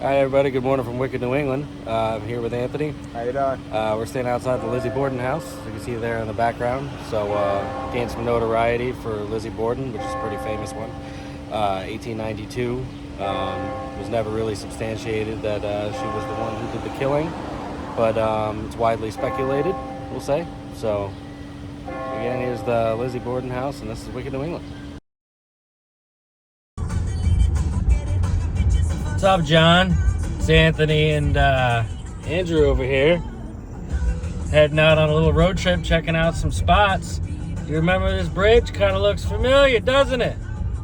Hi everybody, good morning from Wicked New England. I'm here with Anthony. How you doing? We're staying outside the Lizzie Borden House, as you can see there in the background. So gained some notoriety for Lizzie Borden, which is a pretty famous one. 1892, was never really substantiated that she was the one who did the killing, but it's widely speculated, we'll say. So again, here's the Lizzie Borden House, and this is Wicked New England. What's up, John? It's Anthony and Andrew over here, heading out on a little road trip, checking out some spots. You remember this bridge? Kind of looks familiar, doesn't it?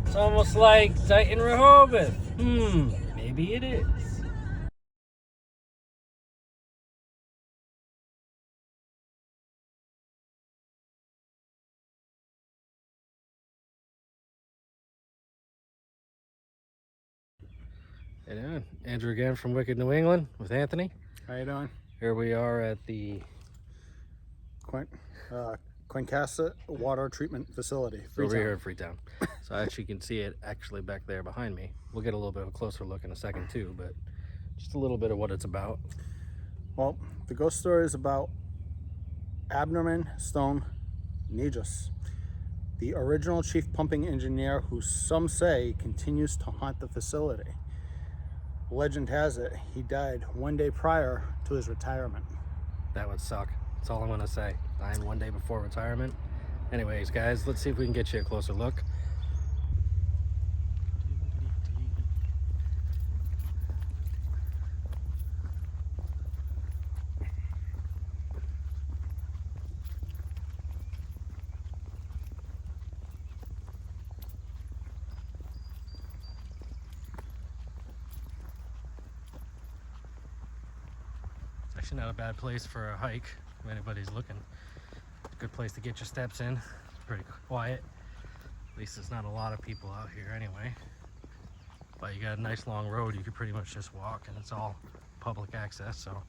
It's almost like Titan Rehoboth. Maybe it is. Hey, doing? Andrew again from Wicked New England with Anthony. How you doing? Here we are at the Quittacas Water Treatment Facility. over here in Freetown. So actually you can see it actually back there behind me. We'll get a little bit of a closer look in a second too, but just a little bit of what it's about. Well, the ghost story is about Abnerman Stone Negus, the original chief pumping engineer who some say continues to haunt the facility. Legend has it he died one day prior to his retirement. That would suck. That's all I'm gonna say. Dying one day before retirement. Anyways, guys, let's see if we can get you a closer look. Actually not a bad place for a hike if anybody's looking. It's a good place to get your steps in. It's pretty quiet. At least there's not a lot of people out here anyway. But you got a nice long road you could pretty much just walk, and it's all public access, so.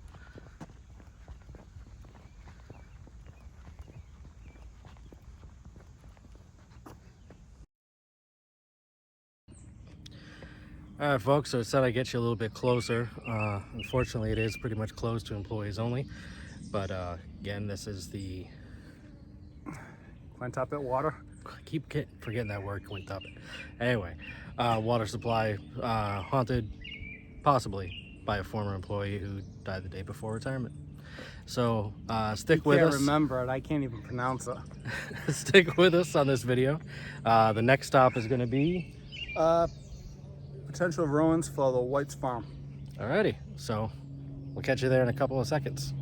Alright folks, so it said I'd get you a little bit closer. Unfortunately it is pretty much closed to employees only. But again, this is the... Quintuppet Water? Keep forgetting that word, Quintuppet. Anyway, water supply haunted possibly by a former employee who died the day before retirement. So stick with us. I can't remember it, I can't even pronounce it. Stick with us on this video. The next stop is going to be... potential ruins for the White's Farm. Alrighty, so we'll catch you there in a couple of seconds.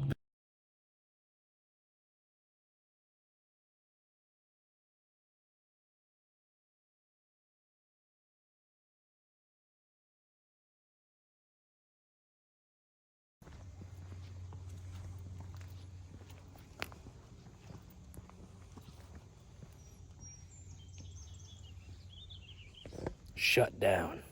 Shut down.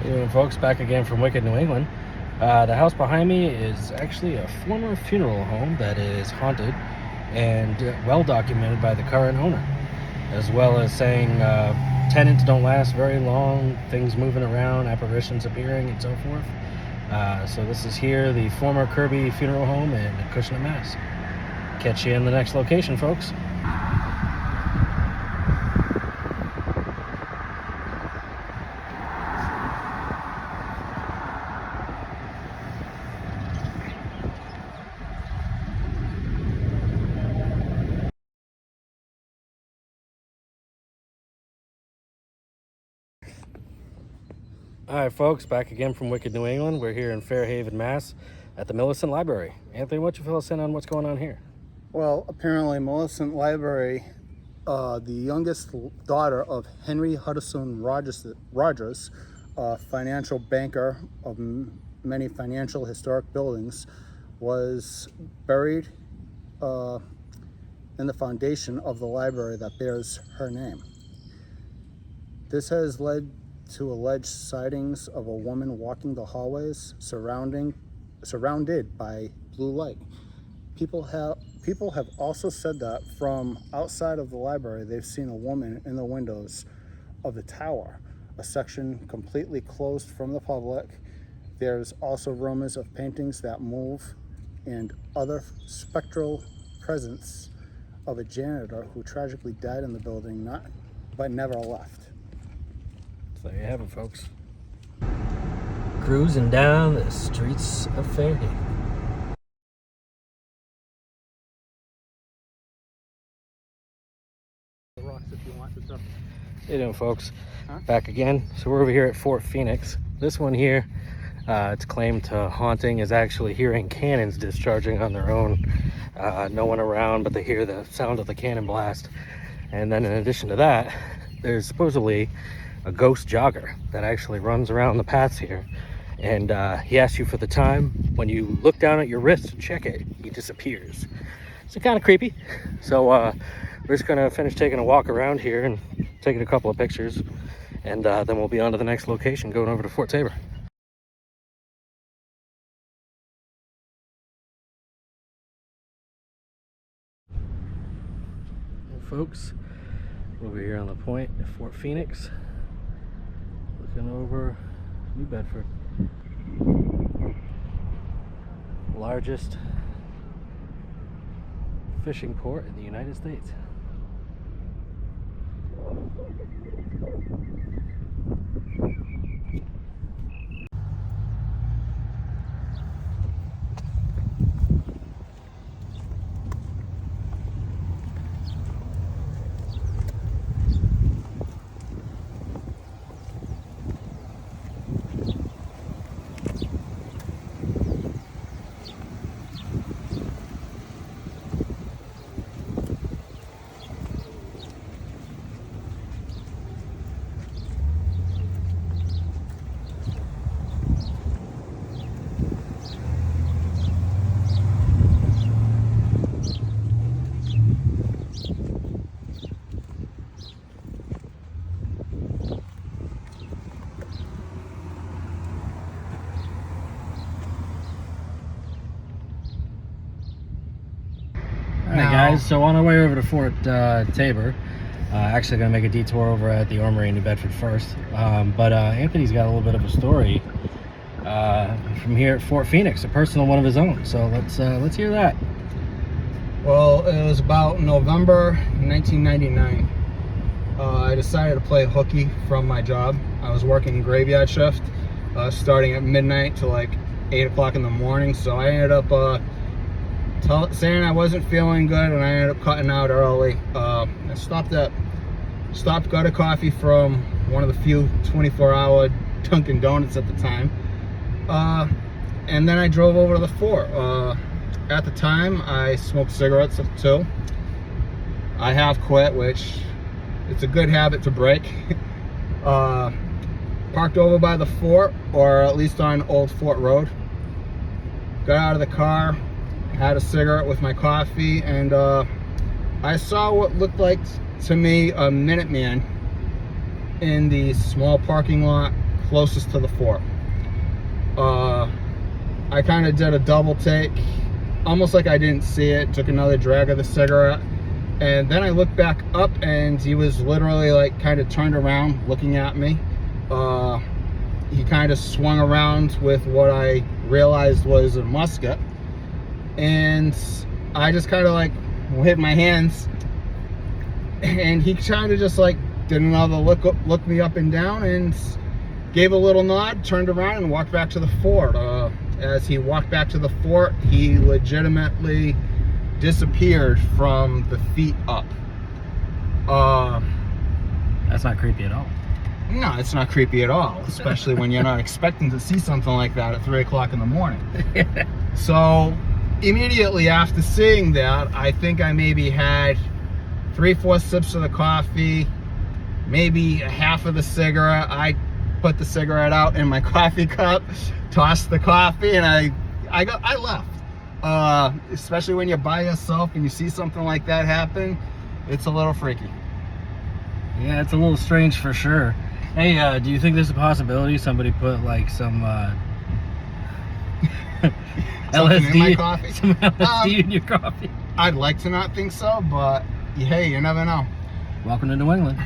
Hey doing, folks, back again from Wicked New England. The house behind me is actually a former funeral home that is haunted and well documented by the current owner, as well as saying tenants don't last very long, things moving around, apparitions appearing, and so forth. So this is here, the former Kirby Funeral Home in Acushnet, Mass. Catch you in the next location, folks. All right, folks, back again from Wicked New England. We're here in Fairhaven, Mass. at the Millicent Library. Anthony, why don't you fill us in on what's going on here? Well, apparently Millicent Library, the youngest daughter of Henry Hudson Rogers, a financial banker of many financial historic buildings, was buried in the foundation of the library that bears her name. This has led to alleged sightings of a woman walking the hallways surrounded by blue light. People have also said that from outside of the library they've seen a woman in the windows of the tower, a section completely closed from the public. There's also rumors of paintings that move and other spectral presence of a janitor who tragically died in the building but never left. So there you have it, folks. Cruising down the streets of Fairhaven. How you doing, folks? Back again. So we're over here at Fort Phoenix. This one here, its claim to haunting is actually hearing cannons discharging on their own. No one around, but they hear the sound of the cannon blast. And then in addition to that, there's supposedly a ghost jogger that actually runs around the paths here, and he asks you for the time. When you look down at your wrist to check it, he disappears. It's kind of creepy. So we're just gonna finish taking a walk around here and taking a couple of pictures, and then we'll be on to the next location, going over to Fort Taber. Well, folks, over here on the point at Fort Phoenix, looking over New Bedford, largest fishing port in the United States. Alright guys, so on our way over to Fort Taber, actually going to make a detour over at the Armory in New Bedford first, but Anthony's got a little bit of a story from here at Fort Phoenix, a personal one of his own, so let's hear that. Well, it was about November 1999. I decided to play hooky from my job. I was working graveyard shift, starting at midnight to like 8 o'clock in the morning, so I ended up saying I wasn't feeling good, and I ended up cutting out early. I got a coffee from one of the few 24-hour Dunkin' Donuts at the time, and then I drove over to the fort. At the time, I smoked cigarettes too. I have quit, which it's a good habit to break. Parked over by the fort, or at least on Old Fort Road. Got out of the car, had a cigarette with my coffee, and I saw what looked like to me a Minuteman in the small parking lot closest to the fort. I kind of did a double take, almost like I didn't see it, took another drag of the cigarette, and then I looked back up and he was literally like kind of turned around looking at me. He kind of swung around with what I realized was a musket, and I just kind of like hit my hands, and he kind of just like did another look me up and down and gave a little nod, turned around and walked back to the fort. As he walked back to the fort, he legitimately disappeared from the feet up. That's not creepy at all. No, it's not creepy at all, especially when you're not expecting to see something like that at 3 o'clock in the morning. So immediately after seeing that, I think I maybe had 3-4 sips of the coffee, maybe a half of the cigarette. I put the cigarette out in my coffee cup, tossed the coffee, and I left. Especially when you're by yourself and you see something like that happen, it's a little freaky. Yeah, it's a little strange for sure. Hey, do you think there's a possibility somebody put like some LSD in my coffee? Some LSD in your coffee? I'd like to not think so, but hey, you never know. Welcome to New England.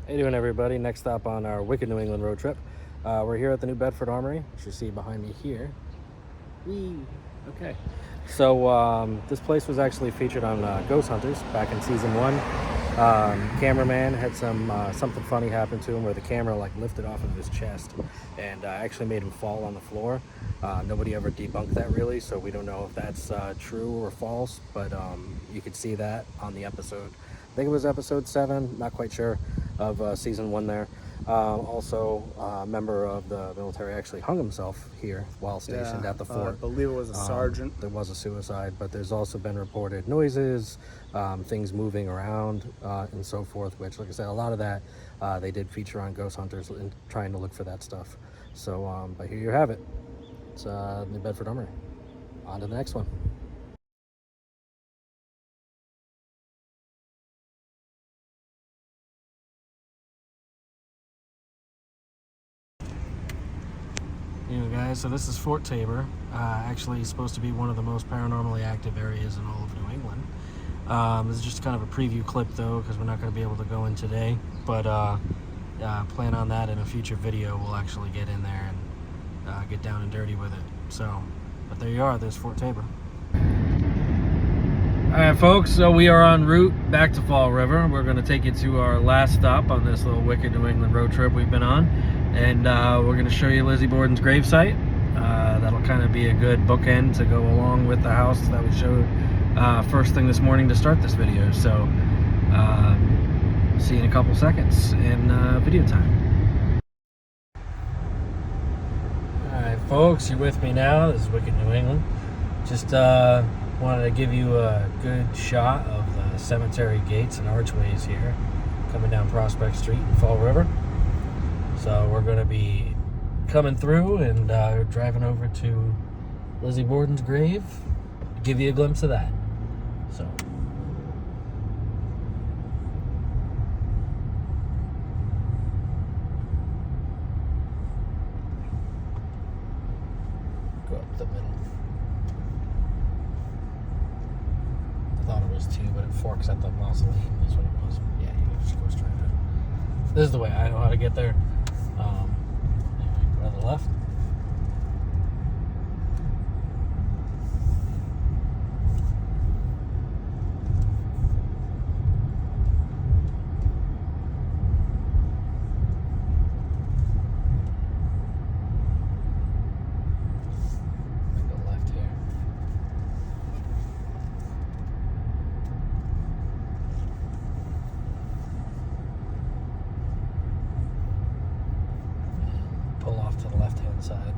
How you doing, everybody? Next stop on our Wicked New England road trip. We're here at the new Bedford Armory, which you see behind me here. Whee! Okay. So this place was actually featured on Ghost Hunters back in season 1. Cameraman had something funny happen to him where the camera like lifted off of his chest and actually made him fall on the floor. Nobody ever debunked that really, so we don't know if that's true or false, but you could see that on the episode. I think it was episode 7, not quite sure, of season 1 there. Also, a member of the military actually hung himself here while stationed at the fort. I believe it was a sergeant. There was a suicide, but there's also been reported noises, things moving around, and so forth, which, like I said, a lot of that they did feature on Ghost Hunters and trying to look for that stuff. So, but here you have it. It's New Bedford Armory. On to the next one. You know, guys, so this is Fort Taber. Actually supposed to be one of the most paranormally active areas in all of New England. This is just kind of a preview clip, though, because we're not going to be able to go in today. But plan on that in a future video. We'll actually get in there and get down and dirty with it. So, but there you are. There's Fort Taber. All right, folks. So we are en route back to Fall River. We're going to take you to our last stop on this little Wicked New England road trip we've been on. And we're going to show you Lizzie Borden's gravesite. That'll kind of be a good bookend to go along with the house that we showed first thing this morning to start this video. So, see you in a couple seconds in video time. Alright, folks, you're with me now. This is Wicked New England. Just wanted to give you a good shot of the cemetery gates and archways here coming down Prospect Street in Fall River. So we're going to be coming through and driving over to Lizzie Borden's grave, give you a glimpse of that. So go up the middle. I thought it was 2, but it forks at the mausoleum. That's what it was. Yeah, you just go straight in. This is the way I know how to get there. Anyway, go to the left. Go left here. Pull off to the left-hand side.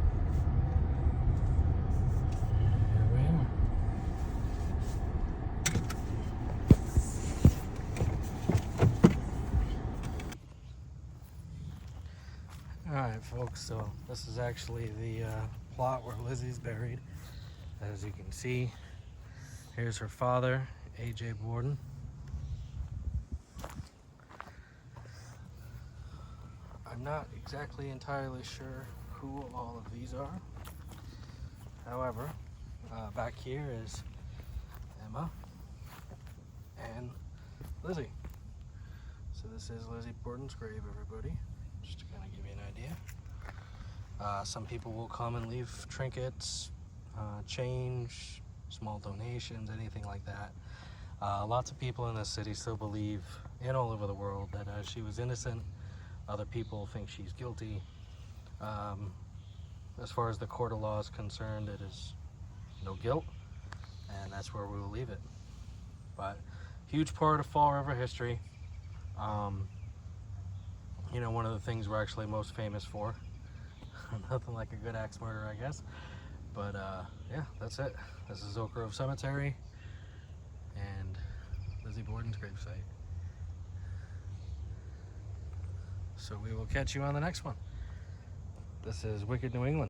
Here we are. Alright, folks, so this is actually the plot where Lizzie's buried. As you can see, here's her father, A.J. Borden. I'm not exactly entirely sure who all of these are. However, back here is Emma and Lizzie. So this is Lizzie Borden's grave, everybody, just to kind of give you an idea. Some people will come and leave trinkets, change, small donations, anything like that. Lots of people in this city still believe, and all over the world, that she was innocent. Other people think she's guilty. As far as the court of law is concerned, it is no guilt, and that's where we will leave it. But huge part of Fall River history. You know, one of the things we're actually most famous for. Nothing like a good axe murder, I guess. But yeah, that's it. This is Oak Grove Cemetery and Lizzie Borden's gravesite. So we will catch you on the next one. This is Wicked New England.